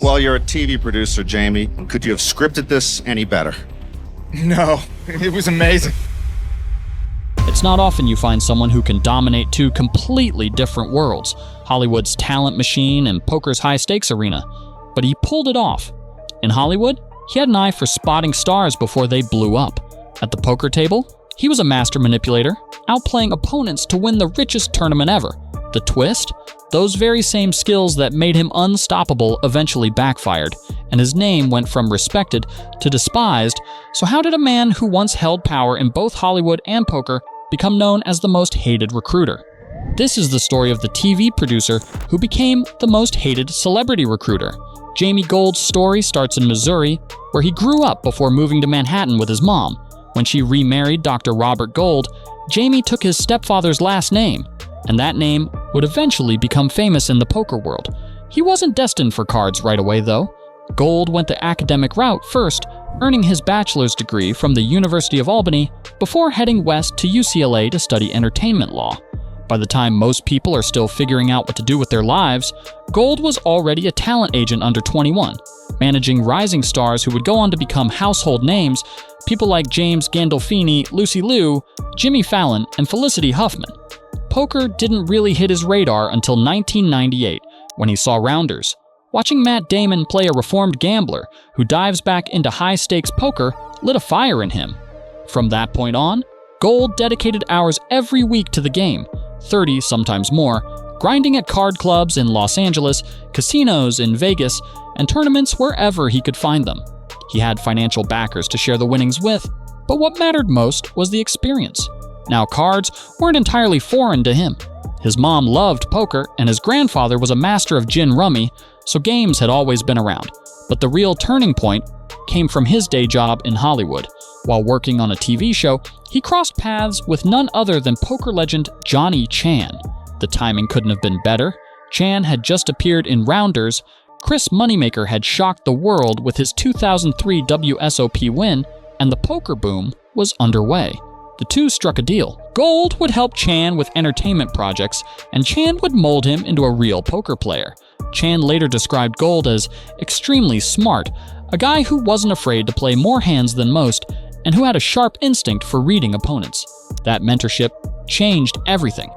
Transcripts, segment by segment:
Well, you're a TV producer, Jamie. Could you have scripted this any better? No, it was amazing. It's not often you find someone who can dominate two completely different worlds, Hollywood's talent machine and poker's high-stakes arena. But he pulled it off. In Hollywood, he had an eye for spotting stars before they blew up. At the poker table, he was a master manipulator, outplaying opponents to win the richest tournament ever. The twist? Those very same skills that made him unstoppable eventually backfired, and his name went from respected to despised. So how did a man who once held power in both Hollywood and poker become known as the most hated recruiter? This is the story of the TV producer who became the most hated celebrity recruiter. Jamie Gold's story starts in Missouri, where he grew up before moving to Manhattan with his mom. When she remarried Dr. Robert Gold, Jamie took his stepfather's last name, and that name would eventually become famous in the poker world. He wasn't destined for cards right away, though. Gold went the academic route first, earning his bachelor's degree from the University of Albany before heading west to UCLA to study entertainment law. By the time most people are still figuring out what to do with their lives, Gold was already a talent agent under 21, managing rising stars who would go on to become household names, people like James Gandolfini, Lucy Liu, Jimmy Fallon, and Felicity Huffman. Poker didn't really hit his radar until 1998, when he saw Rounders. Watching Matt Damon play a reformed gambler who dives back into high-stakes poker lit a fire in him. From that point on, Gold dedicated hours every week to the game, 30, sometimes more, grinding at card clubs in Los Angeles, casinos in Vegas, and tournaments wherever he could find them. He had financial backers to share the winnings with, but what mattered most was the experience. Now, cards weren't entirely foreign to him. His mom loved poker, and his grandfather was a master of gin rummy, so games had always been around. But the real turning point came from his day job in Hollywood. While working on a TV show, he crossed paths with none other than poker legend Johnny Chan. The timing couldn't have been better. Chan had just appeared in Rounders. Chris Moneymaker had shocked the world with his 2003 WSOP win, and the poker boom was underway. The two struck a deal. Gold would help Chan with entertainment projects, and Chan would mold him into a real poker player. Chan later described Gold as extremely smart, a guy who wasn't afraid to play more hands than most, and who had a sharp instinct for reading opponents. That mentorship changed everything.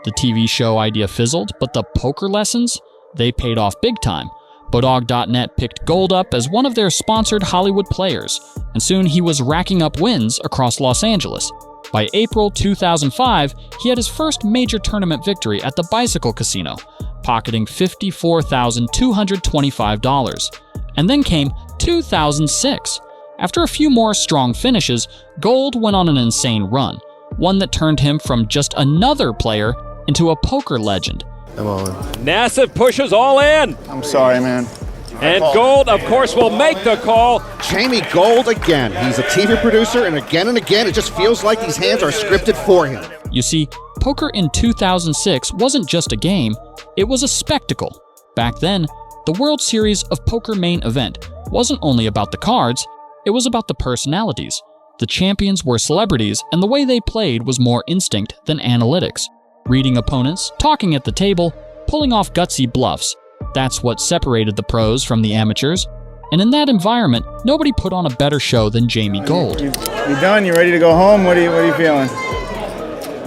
The TV show idea fizzled, but the poker lessons? They paid off big time. Bodog.net picked Gold up as one of their sponsored Hollywood players, and soon he was racking up wins across Los Angeles. By April 2005, he had his first major tournament victory at the Bicycle Casino, pocketing $54,225. And then came 2006. After a few more strong finishes, Gold went on an insane run, one that turned him from just another player into a poker legend. Come on. Nassif pushes all in. I'm sorry, man. And Gold, of course, will make the call. Jamie Gold again. He's a TV producer, and again, it just feels like these hands are scripted for him. You see, poker in 2006 wasn't just a game, it was a spectacle. Back then, the World Series of Poker main event wasn't only about the cards, it was about the personalities. The champions were celebrities, and the way they played was more instinct than analytics. Reading opponents, talking at the table, pulling off gutsy bluffs. That's what separated the pros from the amateurs. And in that environment, nobody put on a better show than Jamie Gold. You done? You ready to go home? What are you feeling?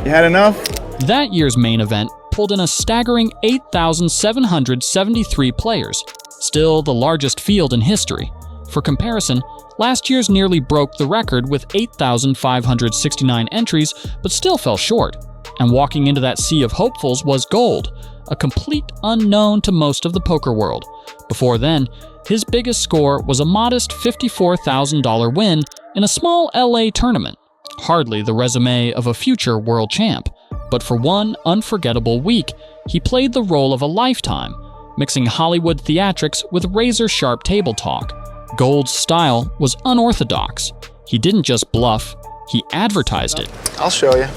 You had enough? That year's main event pulled in a staggering 8,773 players, still the largest field in history. For comparison, last year's nearly broke the record with 8,569 entries, but still fell short. And walking into that sea of hopefuls was Gold, a complete unknown to most of the poker world. Before then, his biggest score was a modest $54,000 win in a small LA tournament. Hardly the resume of a future world champ. But for one unforgettable week, he played the role of a lifetime, mixing Hollywood theatrics with razor-sharp table talk. Gold's style was unorthodox. He didn't just bluff, he advertised it. I'll show you.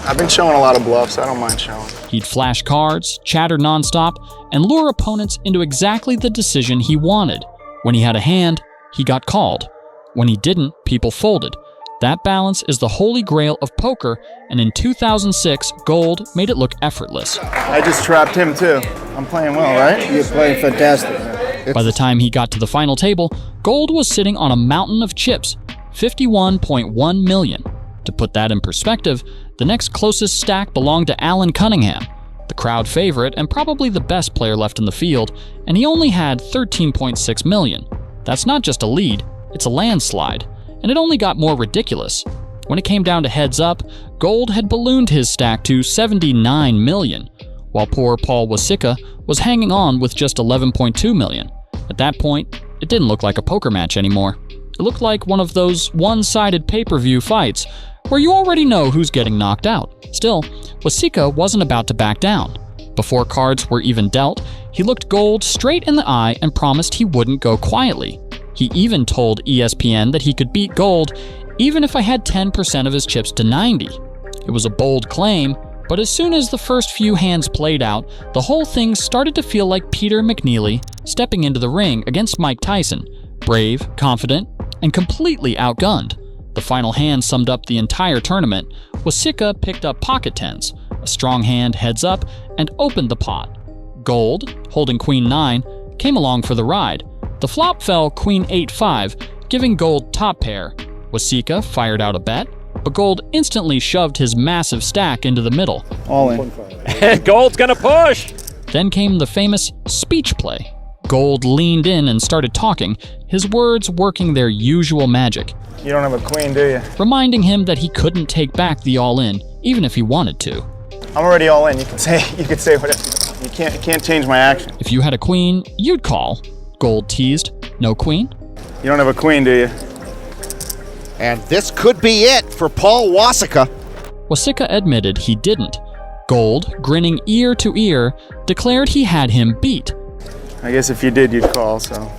I've been showing a lot of bluffs. I don't mind showing. He'd flash cards, chatter nonstop, and lure opponents into exactly the decision he wanted. When he had a hand, he got called. When he didn't, people folded. That balance is the holy grail of poker, and in 2006, Gold made it look effortless. I just trapped him too. I'm playing well, right? You're playing fantastic. By the time he got to the final table, Gold was sitting on a mountain of chips, 51.1 million. To put that in perspective, the next closest stack belonged to Alan Cunningham, the crowd favorite and probably the best player left in the field, and he only had 13.6 million. That's not just a lead, it's a landslide, and it only got more ridiculous. When it came down to heads up, Gold had ballooned his stack to 79 million, while poor Paul Wasicka was hanging on with just 11.2 million. At that point, it didn't look like a poker match anymore. It looked like one of those one-sided pay-per-view fights where you already know who's getting knocked out. Still, Wasicka wasn't about to back down. Before cards were even dealt, he looked Gold straight in the eye and promised he wouldn't go quietly. He even told ESPN that he could beat Gold even if I had 10% of his chips to 90. It was a bold claim, but as soon as the first few hands played out, the whole thing started to feel like Peter McNeely stepping into the ring against Mike Tyson, brave, confident, and completely outgunned. The final hand summed up the entire tournament. Wasicka picked up pocket tens, a strong hand heads up, and opened the pot. Gold, holding Queen 9, came along for the ride. The flop fell Queen 8-5, giving Gold top pair. Wasicka fired out a bet, but Gold instantly shoved his massive stack into the middle. All in. And Gold's gonna push. Then came the famous speech play. Gold leaned in and started talking, his words working their usual magic. You don't have a queen, do you? Reminding him that he couldn't take back the all-in, even if he wanted to. I'm already all in. You can say whatever. You can't change my action. If you had a queen, you'd call. Gold teased. No queen? You don't have a queen, do you? And this could be it for Paul Wasicka. Wasicka admitted he didn't. Gold, grinning ear to ear, declared he had him beat. I guess if you did, you'd call, so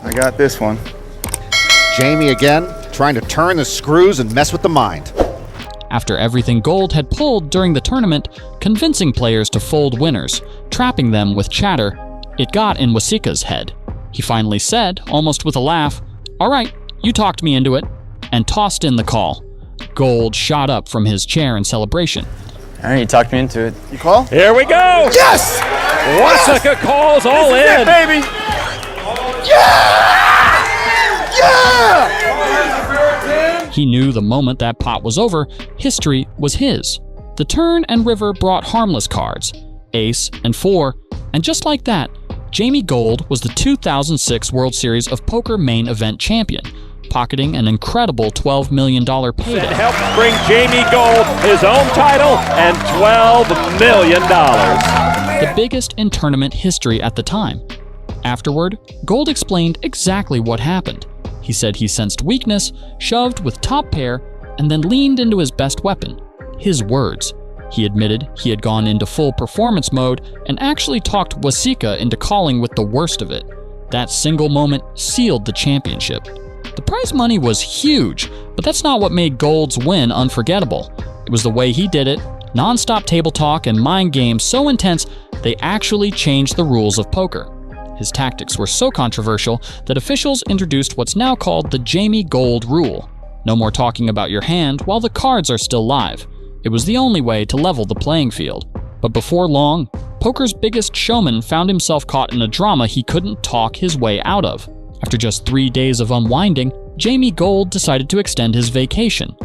I got this one. Jamie again, trying to turn the screws and mess with the mind. After everything Gold had pulled during the tournament, convincing players to fold winners, trapping them with chatter, it got in Wasicka's head. He finally said, almost with a laugh, "All right, you talked me into it," and tossed in the call. Gold shot up from his chair in celebration. All right, you talked me into it. You call? Here we go. Yes! Wasicka calls all This is in. it, baby! He knew the moment that pot was over, history was his. The turn and river brought harmless cards, ace and 4, and just like that, Jamie Gold was the 2006 World Series of Poker main event champion, pocketing an incredible $12 million payday. It helped bring Jamie Gold his own title and $12 million. The biggest in tournament history at the time. Afterward, Gold explained exactly what happened. He said he sensed weakness, shoved with top pair, and then leaned into his best weapon, his words. He admitted he had gone into full performance mode and actually talked Wasicka into calling with the worst of it. That single moment sealed the championship. The prize money was huge, but that's not what made Gold's win unforgettable. It was the way he did it, non-stop table talk and mind games so intense they actually changed the rules of poker. His tactics were so controversial that officials introduced what's now called the Jamie Gold rule. No more talking about your hand while the cards are still live. It was the only way to level the playing field. But before long, poker's biggest showman found himself caught in a drama he couldn't talk his way out of. After just 3 days of unwinding, Jamie Gold decided to extend his vacation.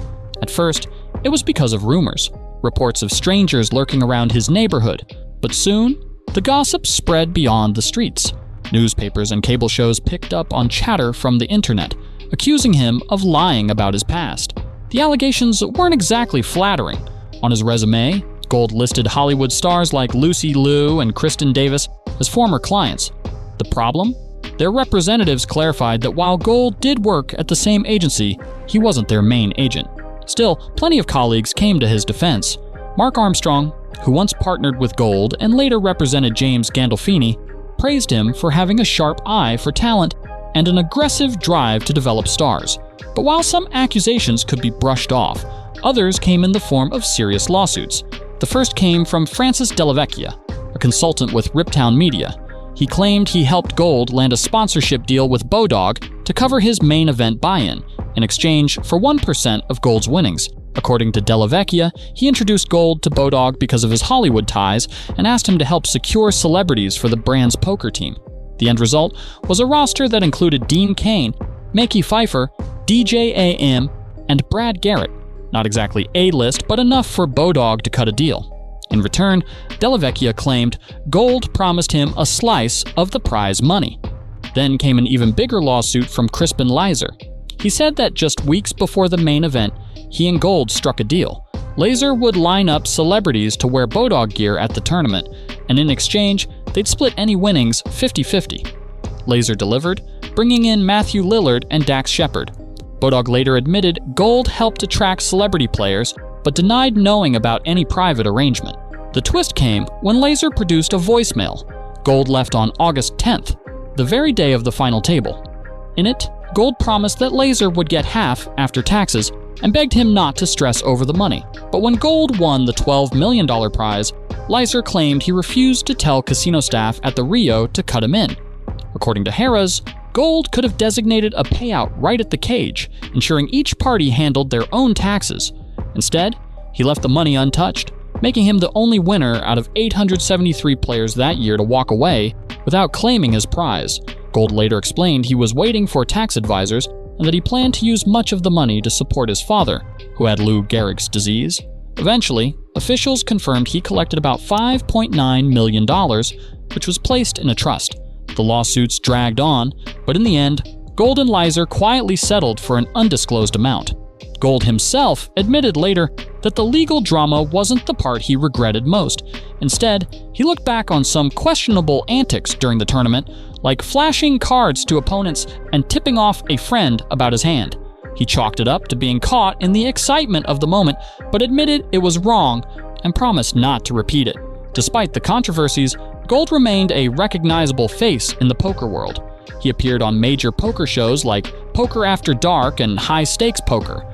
At first, it was because of rumors, reports of strangers lurking around his neighborhood. But soon, the gossip spread beyond the streets. Newspapers and cable shows picked up on chatter from the internet, accusing him of lying about his past. The allegations weren't exactly flattering. On his resume, Gold listed Hollywood stars like Lucy Liu and Kristen Davis as former clients. The problem? Their representatives clarified that while Gold did work at the same agency, he wasn't their main agent. Still, plenty of colleagues came to his defense. Mark Armstrong, who once partnered with Gold and later represented James Gandolfini, praised him for having a sharp eye for talent and an aggressive drive to develop stars. But while some accusations could be brushed off, others came in the form of serious lawsuits. The first came from Francis Delavecchia, a consultant with Riptown Media. He claimed he helped Gold land a sponsorship deal with Bodog to cover his main event buy-in, in exchange for 1% of Gold's winnings. According to Delavecchia, he introduced Gold to Bodog because of his Hollywood ties and asked him to help secure celebrities for the brand's poker team. The end result was a roster that included Dean Cain, Mickey Pfeiffer, DJ AM, and Brad Garrett. Not exactly A-list, but enough for Bodog to cut a deal. In return, Della Vecchia claimed Gold promised him a slice of the prize money. Then came an even bigger lawsuit from Crispin Laser. He said that just weeks before the main event, he and Gold struck a deal. Laser would line up celebrities to wear Bodog gear at the tournament, and in exchange, they'd split any winnings 50-50. Laser delivered, bringing in Matthew Lillard and Dax Shepard. Bodog later admitted Gold helped attract celebrity players, but denied knowing about any private arrangement. The twist came when Laser produced a voicemail Gold left on August 10th, the very day of the final table. In it, Gold promised that Laser would get half after taxes and begged him not to stress over the money. But when Gold won the $12 million prize, Laser claimed he refused to tell casino staff at the Rio to cut him in. According to Harrah's, Gold could have designated a payout right at the cage, ensuring each party handled their own taxes. Instead, he left the money untouched, making him the only winner out of 873 players that year to walk away without claiming his prize. Gold later explained he was waiting for tax advisors and that he planned to use much of the money to support his father, who had Lou Gehrig's disease. Eventually, officials confirmed he collected about $5.9 million, which was placed in a trust. The lawsuits dragged on, but in the end, Gold and Laser quietly settled for an undisclosed amount. Gold himself admitted later that the legal drama wasn't the part he regretted most. Instead, he looked back on some questionable antics during the tournament, like flashing cards to opponents and tipping off a friend about his hand. He chalked it up to being caught in the excitement of the moment, but admitted it was wrong and promised not to repeat it. Despite the controversies, Gold remained a recognizable face in the poker world. He appeared on major poker shows like Poker After Dark and High Stakes Poker,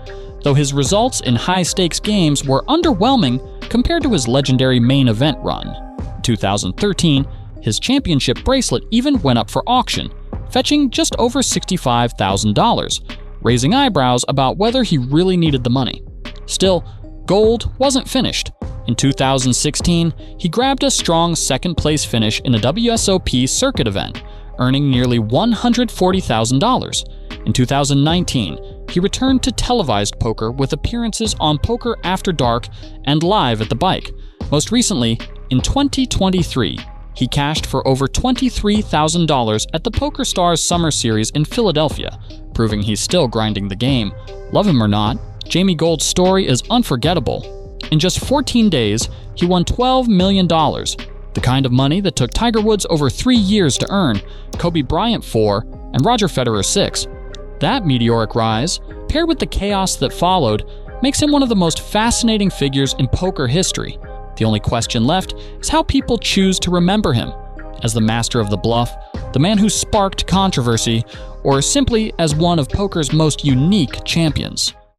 though his results in high-stakes games were underwhelming compared to his legendary main event run. In 2013, his championship bracelet even went up for auction, fetching just over $65,000, raising eyebrows about whether he really needed the money. Still, Gold wasn't finished. In 2016, he grabbed a strong second-place finish in a WSOP circuit event, earning nearly $140,000. In 2019, he returned to televised poker with appearances on Poker After Dark and live at the Bike. Most recently, in 2023, he cashed for over $23,000 at the Poker Stars Summer Series in Philadelphia, proving he's still grinding the game. Love him or not, Jamie Gold's story is unforgettable. In just 14 days, he won $12 million, the kind of money that took Tiger Woods over 3 years to earn, Kobe Bryant 4, and Roger Federer 6. That meteoric rise, paired with the chaos that followed, makes him one of the most fascinating figures in poker history. The only question left is how people choose to remember him, as the master of the bluff, the man who sparked controversy, or simply as one of poker's most unique champions.